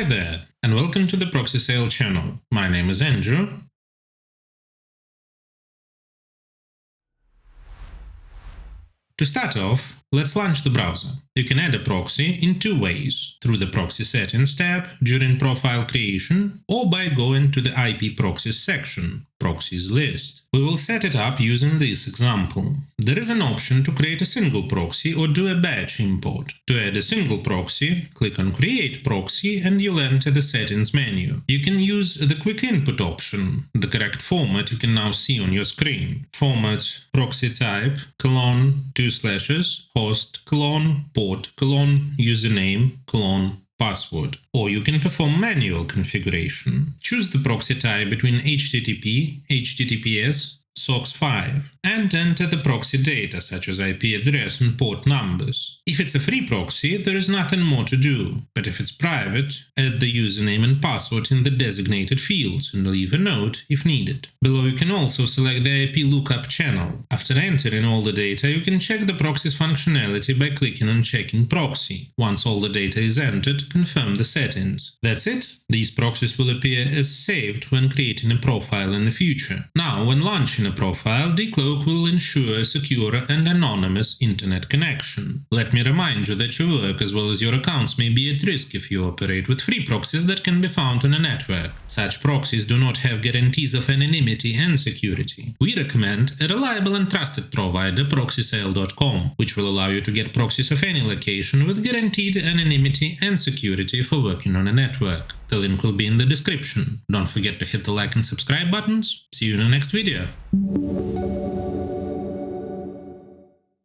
Hi there, and welcome to the Proxy Sale channel. My name is Andrew. To start off, let's launch the browser. You can add a proxy in two ways, through the Proxy Settings tab during profile creation or by going to the IP Proxies section, Proxies list. We will set it up using this example. There is an option to create a single proxy or do a batch import. To add a single proxy, click on Create Proxy and you'll enter the Settings menu. You can use the Quick Input option. The correct format you can now see on your screen. Format proxy type, :2/, host, port, username, password. Or you can perform manual configuration. Choose the proxy type between HTTP, HTTPS, SOCKS 5 and enter the proxy data such as IP address and port numbers. If it's a free proxy, there is nothing more to do, but if it's private, add the username and password in the designated fields and leave a note if needed. Below you can also select the IP lookup channel. After entering all the data, you can check the proxy's functionality by clicking on Checking Proxy. Once all the data is entered, confirm the settings. That's it. These proxies will appear as saved when creating a profile in the future. Now, when launching a profile, DICloak will ensure a secure and anonymous internet connection. Let me remind you that your work as well as your accounts may be at risk if you operate with free proxies that can be found on a network. Such proxies do not have guarantees of anonymity and security. We recommend a reliable and trusted provider, proxysale.com, which will allow you to get proxies of any location with guaranteed anonymity and security for working on a network. The link will be in the description. Don't forget to hit the like and subscribe buttons. See you in the next video.